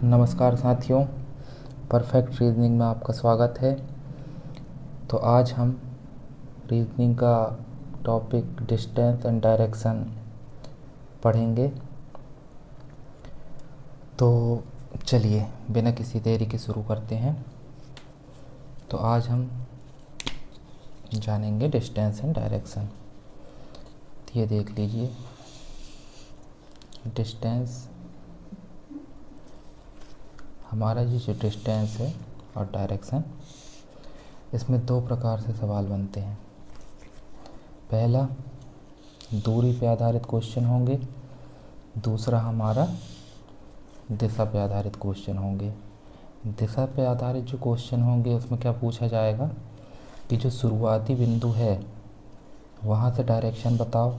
नमस्कार साथियों, perfect reasoning में आपका स्वागत है। तो आज हम रीजनिंग का टॉपिक डिस्टेंस एंड डायरेक्शन पढ़ेंगे। तो चलिए बिना किसी देरी के शुरू करते हैं। तो आज हम जानेंगे डिस्टेंस एंड डायरेक्शन। ये देख लीजिए, डिस्टेंस हमारा ये जो डिस्टेंस है और डायरेक्शन, इसमें दो प्रकार से सवाल बनते हैं। पहला दूरी पे आधारित क्वेश्चन होंगे, दूसरा हमारा दिशा पे आधारित क्वेश्चन होंगे। दिशा पे आधारित जो क्वेश्चन होंगे उसमें क्या पूछा जाएगा कि जो शुरुआती बिंदु है वहाँ से डायरेक्शन बताओ।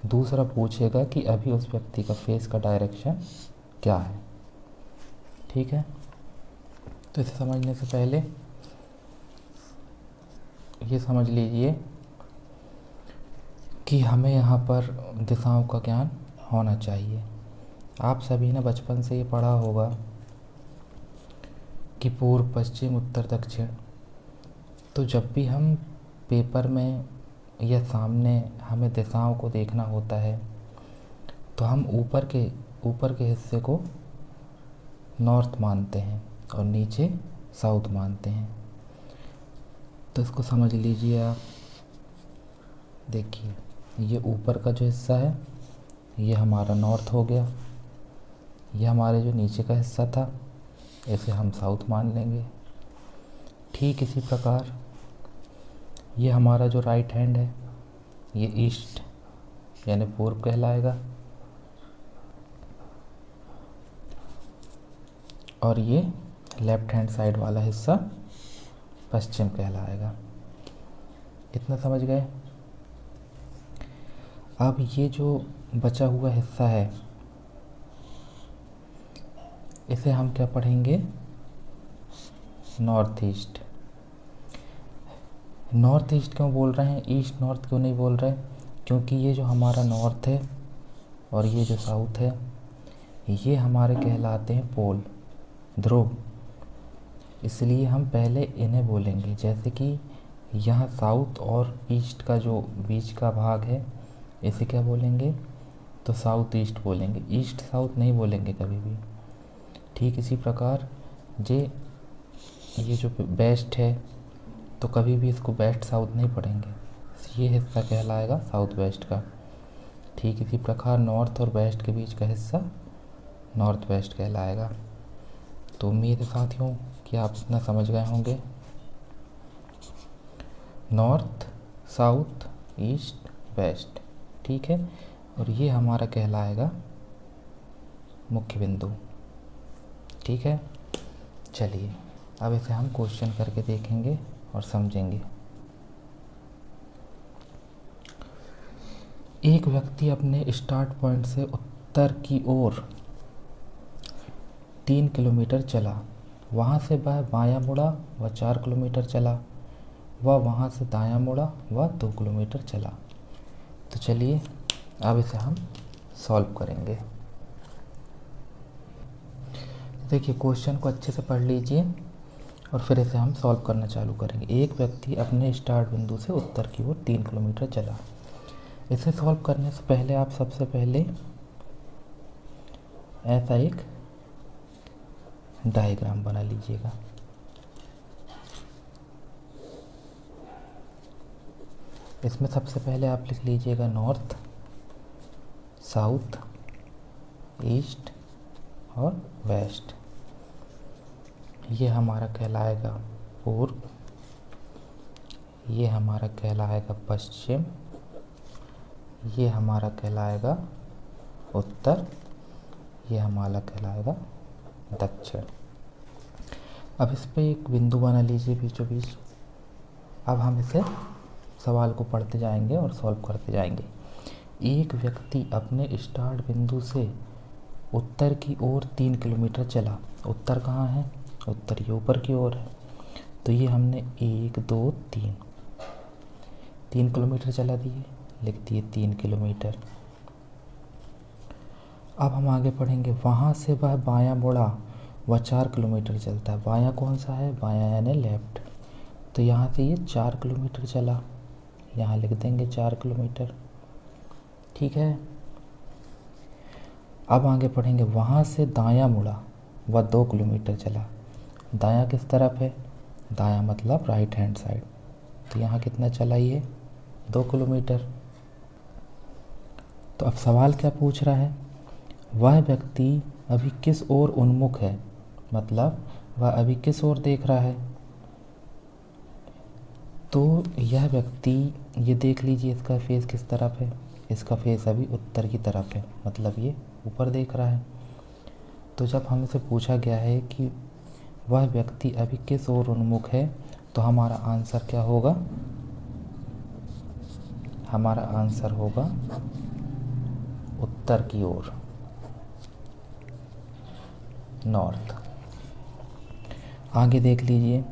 दूसरा पूछेगा कि अभी उस व्यक्ति का फेस का डायरेक्शन क्या है। ठीक है, तो इसे समझने से पहले ये समझ लीजिए कि हमें यहाँ पर दिशाओं का ज्ञान होना चाहिए। आप सभी ने बचपन से ये पढ़ा होगा कि पूर्व, पश्चिम, उत्तर, दक्षिण। तो जब भी हम पेपर में या सामने हमें दिशाओं को देखना होता है तो हम ऊपर के हिस्से को नॉर्थ मानते हैं और नीचे साउथ मानते हैं। तो इसको समझ लीजिए आप। देखिए, ये ऊपर का जो हिस्सा है ये हमारा नॉर्थ हो गया। ये हमारे जो नीचे का हिस्सा था इसे हम साउथ मान लेंगे। ठीक इसी प्रकार ये हमारा जो राइट हैंड है ये ईस्ट यानी पूर्व कहलाएगा, और ये लेफ्ट हैंड साइड वाला हिस्सा पश्चिम कहलाएगा। इतना समझ गए। अब ये जो बचा हुआ हिस्सा है इसे हम क्या पढ़ेंगे? North east. नॉर्थ ईस्ट क्यों बोल रहे हैं, ईस्ट नॉर्थ क्यों नहीं बोल रहे? क्योंकि ये जो हमारा नॉर्थ है और ये जो साउथ है ये हमारे कहलाते हैं पोल, ध्रुव। इसलिए हम पहले इन्हें बोलेंगे। जैसे कि यहाँ साउथ और ईस्ट का जो बीच का भाग है इसे क्या बोलेंगे? तो साउथ ईस्ट बोलेंगे, ईस्ट साउथ नहीं बोलेंगे कभी भी। ठीक इसी प्रकार ये जो वेस्ट है तो कभी भी इसको वेस्ट साउथ नहीं पढ़ेंगे, ये हिस्सा कहलाएगा साउथ वेस्ट का। ठीक इसी प्रकार नॉर्थ और वेस्ट के बीच का हिस्सा नॉर्थ वेस्ट कहलाएगा। तो उम्मीद है साथियों कि आप इतना समझ गए होंगे। North, south, east, west. ठीक है, और ये हमारा कहलाएगा मुख्य बिंदु। ठीक है, चलिए अब इसे हम क्वेश्चन करके देखेंगे और समझेंगे। एक व्यक्ति अपने स्टार्ट पॉइंट से उत्तर की ओर 3 किलोमीटर चला। वहाँ से वह बायां मुड़ा, वह 4 किलोमीटर चला। वह वहाँ से दायां मुड़ा, वह 2 किलोमीटर चला। तो चलिए अब इसे हम सॉल्व करेंगे। देखिए, क्वेश्चन को अच्छे से पढ़ लीजिए और फिर इसे हम सॉल्व करना चालू करेंगे। एक व्यक्ति अपने स्टार्ट बिंदु से उत्तर की ओर 3 किलोमीटर चला। इसे सॉल्व करने से पहले आप सबसे पहले ऐसा एक डायग्राम बना लीजिएगा। इसमें सबसे पहले आप लिख लीजिएगा नॉर्थ, साउथ, ईस्ट और वेस्ट। ये हमारा कहलाएगा पूर्व, ये हमारा कहलाएगा पश्चिम, ये हमारा कहलाएगा उत्तर, ये हमारा कहलाएगा दक्षिण। अब इस पे एक बिंदु बना लीजिए बीचों बीच। अब हम इसे सवाल को पढ़ते जाएंगे और सॉल्व करते जाएंगे। एक व्यक्ति अपने स्टार्ट बिंदु से उत्तर की ओर 3 किलोमीटर चला। उत्तर कहाँ है? उत्तर ये ऊपर की ओर है। तो ये हमने 1, 2, 3 किलोमीटर चला दिए, लिख दिए 3 किलोमीटर। अब हम आगे पढ़ेंगे, वहाँ से वह बायां मुड़ा, वह 4 किलोमीटर चलता है। बायां कौन सा है? बायां यानी लेफ्ट। तो यहाँ से ये 4 किलोमीटर चला, यहाँ लिख देंगे 4 किलोमीटर। ठीक है। अब आगे पढ़ेंगे, वहाँ से दायां मुड़ा, वह 2 किलोमीटर चला। दायां किस तरफ है? दायां मतलब राइट हैंड साइड। तो यहाँ कितना चला ये? 2 किलोमीटर। तो अब सवाल क्या पूछ रहा है? वह व्यक्ति अभी किस ओर उन्मुख है, मतलब वह अभी किस ओर देख रहा है। तो यह व्यक्ति, ये देख लीजिए इसका फेस किस तरफ है, इसका फेस अभी उत्तर की तरफ है, मतलब ये ऊपर देख रहा है। तो जब हमसे पूछा गया है कि वह व्यक्ति अभी किस ओर उन्मुख है, तो हमारा आंसर क्या होगा? हमारा आंसर होगा उत्तर की ओर, नॉर्थ। आगे देख लीजिए,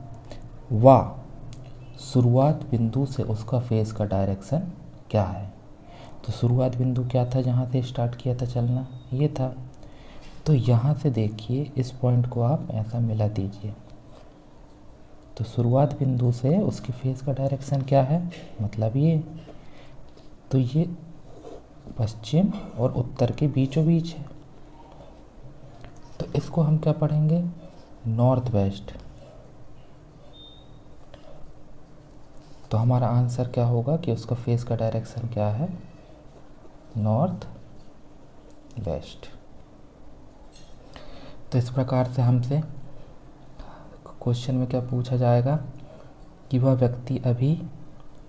वह शुरुआत बिंदु से उसका फेस का डायरेक्शन क्या है। तो शुरुआत बिंदु क्या था जहाँ से स्टार्ट किया था चलना? ये था। तो यहाँ से देखिए इस पॉइंट को आप ऐसा मिला दीजिए। तो शुरुआत बिंदु से उसकी फेस का डायरेक्शन क्या है? मतलब ये। तो ये पश्चिम और उत्तर के बीचों बीच है। तो इसको हम क्या पढ़ेंगे? North west. तो हमारा आंसर क्या होगा कि उसका फेस का डायरेक्शन क्या है? North west. तो इस प्रकार से हमसे क्वेश्चन में क्या पूछा जाएगा कि वह व्यक्ति अभी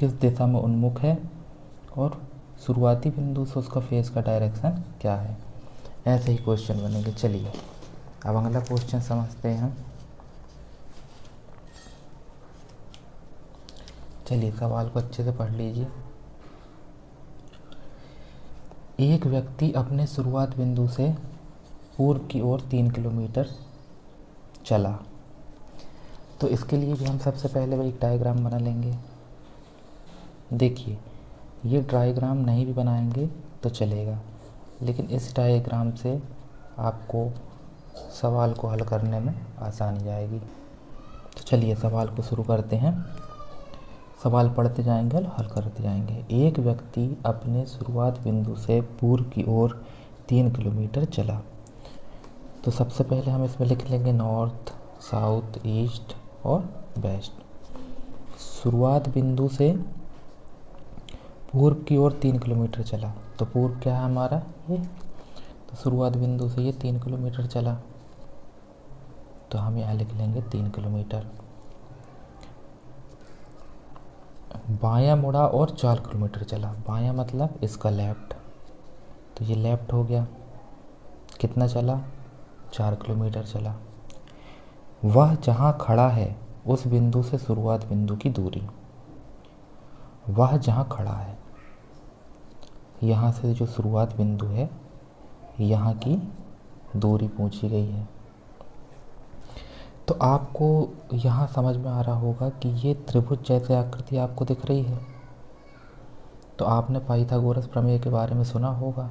किस दिशा में उन्मुख है और शुरुआती बिंदु से उसका फेस का डायरेक्शन क्या है। ऐसे ही क्वेश्चन बनेंगे। चलिए अब अगला क्वेश्चन समझते हैं हम। चलिए सवाल को अच्छे से पढ़ लीजिए। एक व्यक्ति अपने शुरुआत बिंदु से पूर्व की ओर 3 किलोमीटर चला। तो इसके लिए भी हम सबसे पहले एक डायग्राम बना लेंगे। देखिए ये डायग्राम नहीं भी बनाएंगे तो चलेगा, लेकिन इस डायग्राम से आपको सवाल को हल करने में आसानी आएगी। तो चलिए सवाल को शुरू करते हैं। सवाल पढ़ते जाएंगे और हल करते जाएंगे। एक व्यक्ति अपने शुरुआत बिंदु से पूर्व की ओर 3 किलोमीटर चला। तो सबसे पहले हम इसमें लिख लेंगे नॉर्थ, साउथ, ईस्ट और वेस्ट। शुरुआत बिंदु से पूर्व की ओर 3 किलोमीटर चला। तो पूर्व क्या है हमारा? ये। तो शुरुआत बिंदु से ये 3 किलोमीटर चला, तो हम यहाँ लिख लेंगे 3 किलोमीटर। बायां मुड़ा और 4 किलोमीटर चला। बायां मतलब इसका लेफ्ट, तो ये लेफ्ट हो गया। कितना चला? 4 किलोमीटर चला। वह जहाँ खड़ा है उस बिंदु से शुरुआत बिंदु की दूरी। वह जहाँ खड़ा है, यहाँ से जो शुरुआत बिंदु है यहाँ की दूरी पूछी गई है। तो आपको यहाँ समझ में आ रहा होगा कि ये त्रिभुज जैसे आकृति आपको दिख रही है। तो आपने पाइथागोरस प्रमेय के बारे में सुना होगा।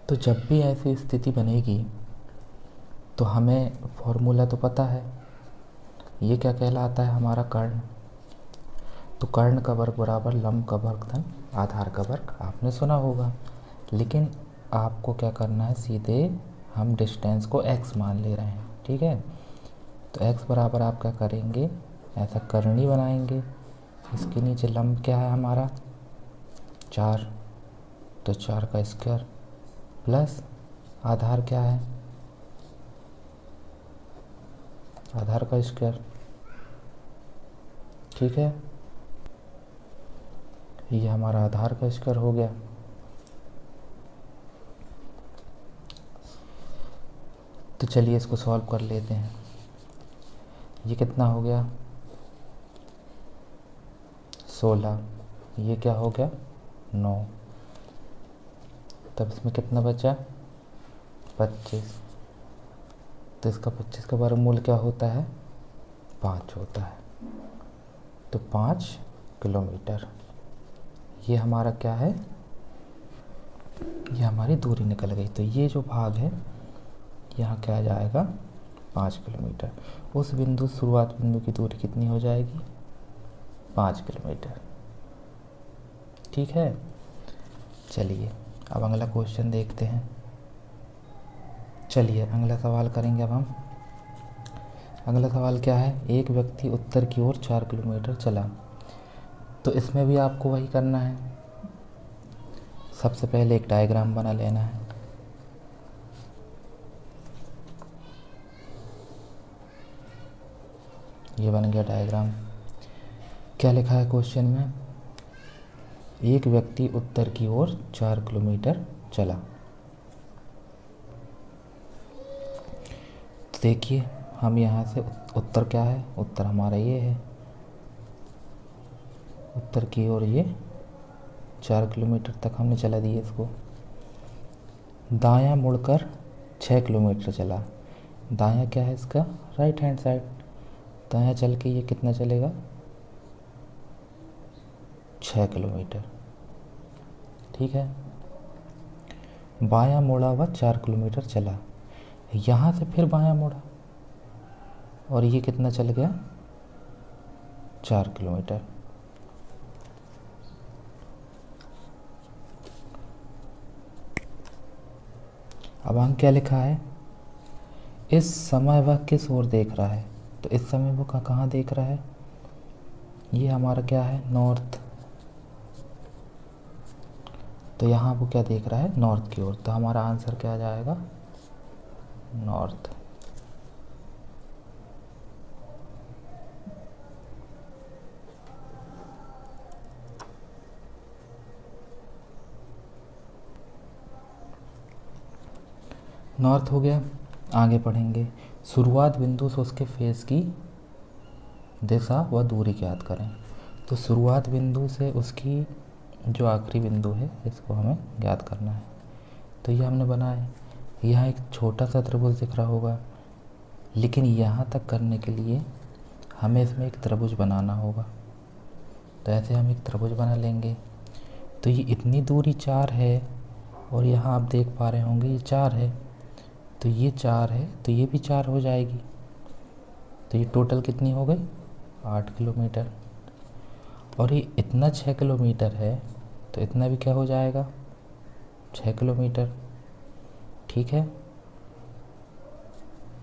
तो जब भी ऐसी स्थिति बनेगी तो हमें फॉर्मूला तो पता है, ये क्या कहलाता है? हमारा कर्ण। तो कर्ण का वर्ग बराबर लंब का वर्ग धन आधार का वर्ग, आपने सुना होगा। लेकिन आपको क्या करना है, सीधे हम डिस्टेंस को x मान ले रहे हैं। ठीक है। तो x बराबर आप क्या करेंगे, ऐसा कर्णी बनाएंगे। इसके नीचे लंब क्या है हमारा? 4, तो 4 का स्क्वायर प्लस आधार क्या है? आधार का स्क्वायर। ठीक है, ये हमारा आधार का स्क्वायर हो गया। तो चलिए इसको सॉल्व कर लेते हैं। ये कितना हो गया? 16। ये क्या हो गया? 9। तब इसमें कितना बचा? 25। तो इसका 25 का वर्गमूल क्या होता है? 5 होता है। तो 5 किलोमीटर ये हमारा क्या है? ये हमारी दूरी निकल गई। तो ये जो भाग है यहाँ क्या आ जाएगा 5 किलोमीटर। उस बिंदु शुरुआत बिंदु की दूरी कितनी हो जाएगी 5 किलोमीटर। ठीक है, चलिए अब अगला क्वेश्चन देखते हैं। चलिए अगला सवाल करेंगे अब हम। अगला सवाल क्या है, एक व्यक्ति उत्तर की ओर 4 किलोमीटर चला। तो इसमें भी आपको वही करना है। सबसे पहले एक डायग्राम बना लेना है। ये बन गया डायग्राम। क्या लिखा है क्वेश्चन में, एक व्यक्ति उत्तर की ओर 4 किलोमीटर चला। तो देखिए हम यहाँ से उत्तर क्या है, उत्तर हमारा ये है, उत्तर की ओर ये 4 किलोमीटर तक हमने चला दिया इसको। दायां मुड़कर 6 किलोमीटर चला। दायां क्या है इसका, राइट हैंड साइड। दायां चल के ये कितना चलेगा 6 किलोमीटर। ठीक है, बायां मुड़ा हुआ 4 किलोमीटर चला। यहाँ से फिर बायां मुड़ा और ये कितना चल गया 4 किलोमीटर। अब हम क्या लिखा है, इस समय वह किस ओर देख रहा है। तो इस समय वो कहाँ देख रहा है, ये हमारा क्या है नॉर्थ। तो यहाँ वो क्या देख रहा है नॉर्थ की ओर। तो हमारा आंसर क्या आ जाएगा नॉर्थ। नॉर्थ हो गया। आगे पढ़ेंगे, शुरुआत बिंदु से उसके फेस की दिशा व दूरी ज्ञात करें। तो शुरुआत बिंदु से उसकी जो आखिरी बिंदु है इसको हमें ज्ञात करना है। तो ये हमने बनाया। यहाँ एक छोटा सा त्रिभुज दिख रहा होगा, लेकिन यहाँ तक करने के लिए हमें इसमें एक त्रिभुज बनाना होगा। तो ऐसे हम एक त्रिभुज बना लेंगे। तो ये इतनी दूरी 4 है और यहाँ आप देख पा रहे होंगे ये 4 है। तो ये 4 है तो ये भी 4 हो जाएगी। तो ये टोटल कितनी हो गई 8 किलोमीटर। और ये इतना 6 किलोमीटर है तो इतना भी क्या हो जाएगा 6 किलोमीटर। ठीक है,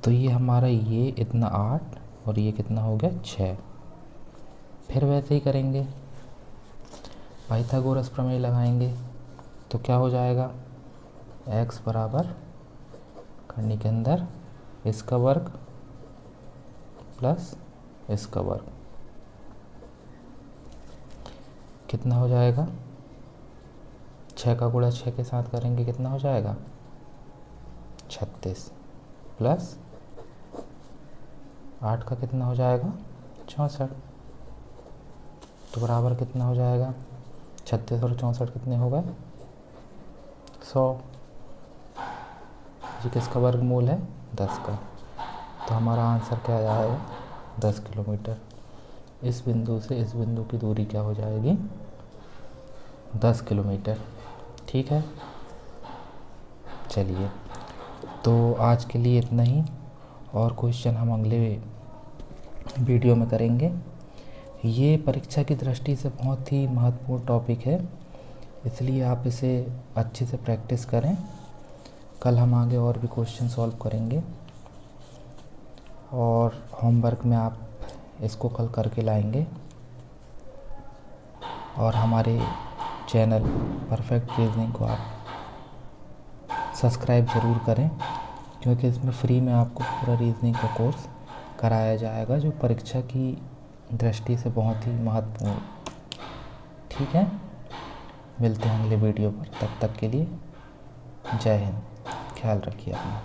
तो ये हमारा ये इतना 8 और ये कितना हो गया 6। फिर वैसे ही करेंगे, पाइथागोरस प्रमेय लगाएंगे। तो क्या हो जाएगा x बराबर करनी के अंदर इसका वर्ग प्लस इसका वर्ग कितना हो जाएगा 6 का गुणा 6 के साथ करेंगे कितना हो जाएगा 36 प्लस 8 का कितना हो जाएगा 64। तो बराबर कितना हो जाएगा 36 और 64 कितने हो गए 100। ये किसका वर्गमूल है 10 का। तो हमारा आंसर क्या आएगा 10 किलोमीटर। इस बिंदु से इस बिंदु की दूरी क्या हो जाएगी 10 किलोमीटर। ठीक है, चलिए तो आज के लिए इतना ही, और क्वेश्चन हम अगले वीडियो में करेंगे। ये परीक्षा की दृष्टि से बहुत ही महत्वपूर्ण टॉपिक है, इसलिए आप इसे अच्छे से प्रैक्टिस करें। कल हम आगे और भी क्वेश्चन सॉल्व करेंगे और होमवर्क में आप इसको कल करके लाएंगे। और हमारे चैनल परफेक्ट रीजनिंग को आप सब्सक्राइब ज़रूर करें, क्योंकि इसमें फ्री में आपको पूरा रीजनिंग का कोर्स कराया जाएगा जो परीक्षा की दृष्टि से बहुत ही महत्वपूर्ण। ठीक है, मिलते हैं अगले वीडियो पर, तब तक के लिए जय हिंद, ख्याल रखिए अपना।